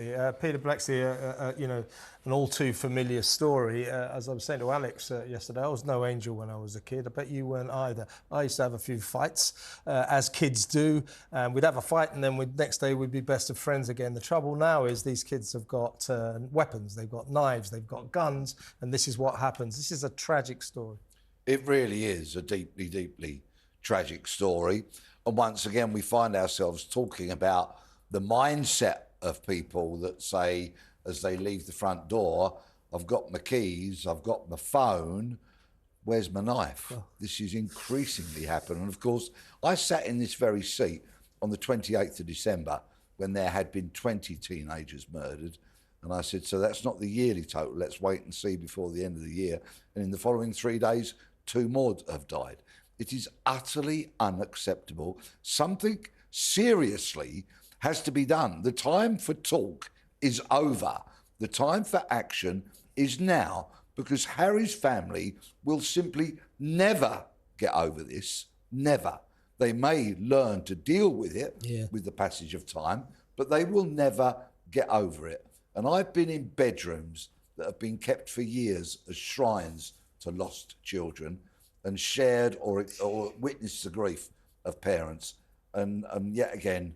Peter Bleksley, you know, an all too familiar story. As I was saying to Alex yesterday, I was no angel when I was a kid. I bet you weren't either. I used to have a few fights, as kids do. We'd have a fight and then next day we'd be best of friends again. The trouble now is these kids have got weapons, they've got knives, they've got guns, and this is what happens. This is a tragic story. It really is a deeply, deeply tragic story. And once again, we find ourselves talking about the mindset of people that say, as they leave the front door, I've got my keys, I've got my phone, where's my knife? Oh. This is increasingly happening. And of course, I sat in this very seat on the 28th of December when there had been 20 teenagers murdered. And I said, so that's not the yearly total, let's wait and see before the end of the year. And in the following 3 days, 2 more have died. It is utterly unacceptable. Something seriously has to be done. The time for talk is over. The time for action is now, because Harry's family will simply never get over this, never. They may learn to deal with it with the passage of time, but they will never get over it. And I've been in bedrooms that have been kept for years as shrines to lost children and shared or witnessed the grief of parents. And yet again,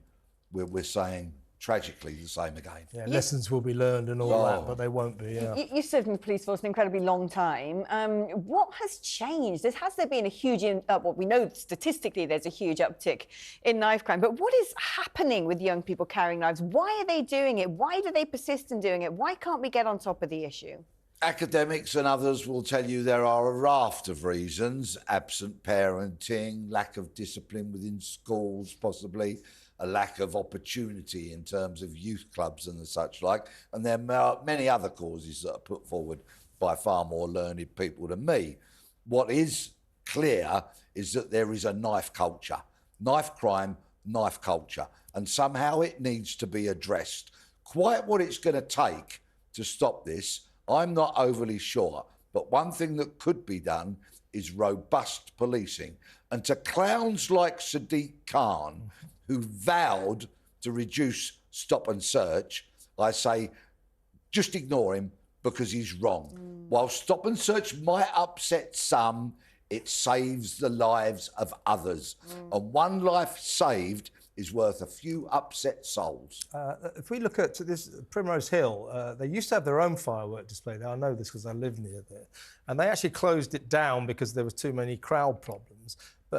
we're saying tragically the same again. Yeah, lessons will be learned and all that, but they won't be. You served in the police force an incredibly long time. What has changed? Has there been a huge, well, we know statistically there's a huge uptick in knife crime, but what is happening with young people carrying knives? Why are they doing it? Why do they persist in doing it? Why can't we get on top of the issue? Academics and others will tell you there are a raft of reasons: absent parenting, lack of discipline within schools, possibly a lack of opportunity in terms of youth clubs and the such like. And there are many other causes that are put forward by far more learned people than me. What is clear is that there is a knife culture, knife crime, knife culture, and somehow it needs to be addressed. Quite what it's going to take to stop this, I'm not overly sure, but one thing that could be done is robust policing. And to clowns like Sadiq Khan, who vowed to reduce stop and search, I say, just ignore him because he's wrong. While stop and search might upset some, it saves the lives of others. And one life saved is worth a few upset souls. If we look at this Primrose Hill, they used to have their own firework display there. I know this because I live near there. And they actually closed it down because there was too many crowd problems.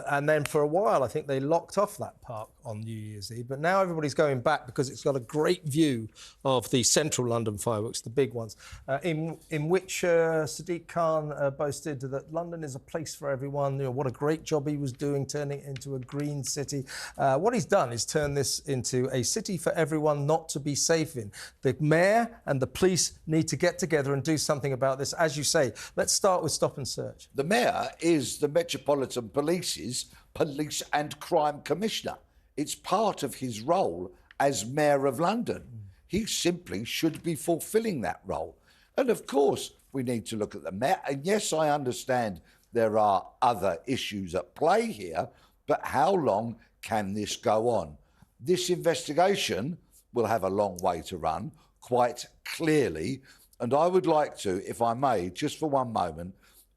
And then for a while, I think they locked off that park on New Year's Eve. But now everybody's going back because it's got a great view of the central London fireworks, the big ones, in which Sadiq Khan boasted that London is a place for everyone. You know, what a great job he was doing, turning it into a green city. What he's done is turn this into a city for everyone not to be safe in. The mayor and the police need to get together and do something about this. As you say, let's start with stop and search. The mayor is the Metropolitan Police's Police and Crime Commissioner. It's part of his role as Mayor of London. He simply should be fulfilling that role. And of course, we need to look at the mayor. And yes, I understand there are other issues at play here, but how long can this go on? This investigation will have a long way to run, quite clearly. And I would like to, if I may, just for one moment,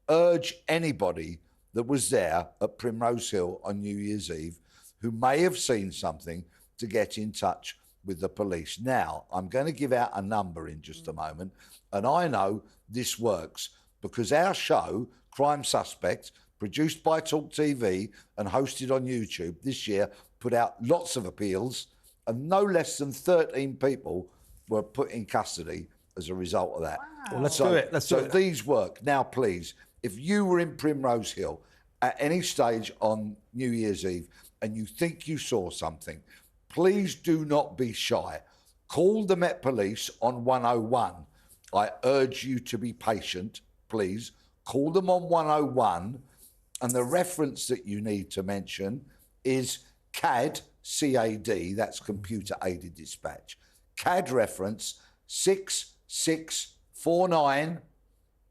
urge anybody that was there at Primrose Hill on New Year's Eve who may have seen something to get in touch with the police. Now, I'm going to give out a number in just a moment, and I know this works because our show, Crime Suspect, produced by talkTV and hosted on YouTube this year, put out lots of appeals, and no less than 13 people were put in custody as a result of that. Wow. Well, let's do it. So these work. Now, please, if you were in Primrose Hill at any stage on New Year's Eve and you think you saw something, please do not be shy. Call the Met Police on 101. I urge you to be patient, please. Call them on 101, and the reference that you need to mention is CAD, C-A-D, that's Computer Aided Dispatch. CAD reference 6649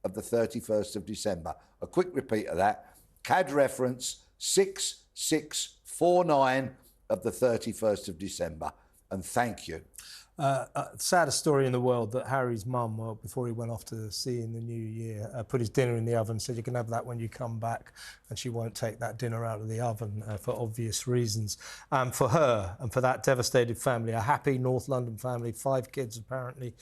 of the 31st of December. A quick repeat of that. CAD reference 6649 of the 31st of December. And thank you. Saddest story in the world that Harry's mum, before he went off to sea in the new year, put his dinner in the oven, said you can have that when you come back, and she won't take that dinner out of the oven for obvious reasons. For her and for that devastated family, a happy North London family, 5 kids apparently,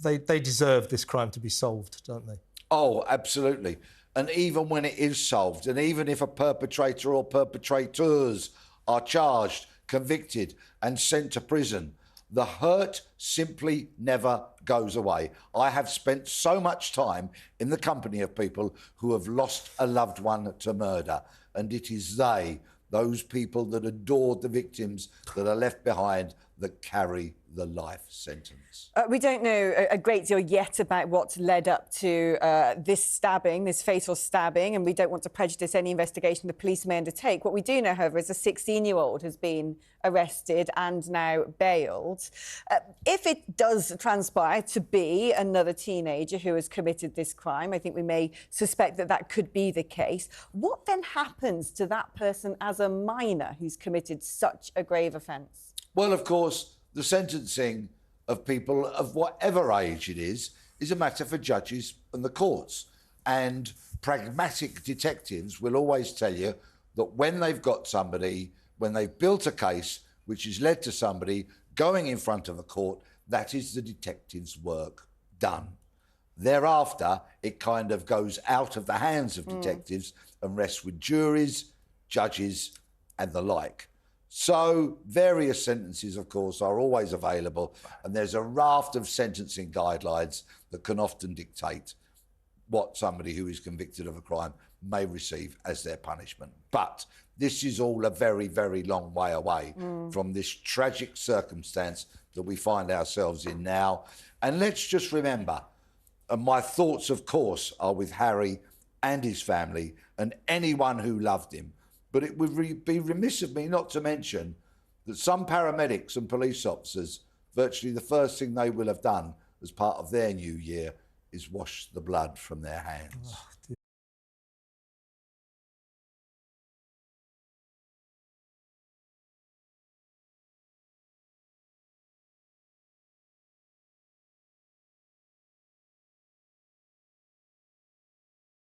they deserve this crime to be solved, don't they? Oh, absolutely. And even when it is solved, and even if a perpetrator or perpetrators are charged, convicted and sent to prison, the hurt simply never goes away. I have spent so much time in the company of people who have lost a loved one to murder, and it is those people that adored the victims that are left behind, that carry the life sentence. We don't know a great deal yet about what led up to this stabbing, this fatal stabbing, and we don't want to prejudice any investigation the police may undertake. What we do know, however, is a 16-year-old has been arrested and now bailed. If it does transpire to be another teenager who has committed this crime, I think we may suspect that that could be the case. What then happens to that person as a minor who's committed such a grave offence? Well, of course, the sentencing of people of whatever age it is a matter for judges and the courts. And pragmatic detectives will always tell you that when they've got somebody, when they've built a case which has led to somebody going in front of a court, that is the detective's work done. Thereafter, it kind of goes out of the hands of detectives and rests with juries, judges, and the like. So various sentences, of course, are always available, and there's a raft of sentencing guidelines that can often dictate what somebody who is convicted of a crime may receive as their punishment. But this is all a very, very long way away from this tragic circumstance that we find ourselves in now. And let's just remember, and my thoughts, of course, are with Harry and his family and anyone who loved him. But it would be remiss of me not to mention that some paramedics and police officers, virtually the first thing they will have done as part of their new year is wash the blood from their hands.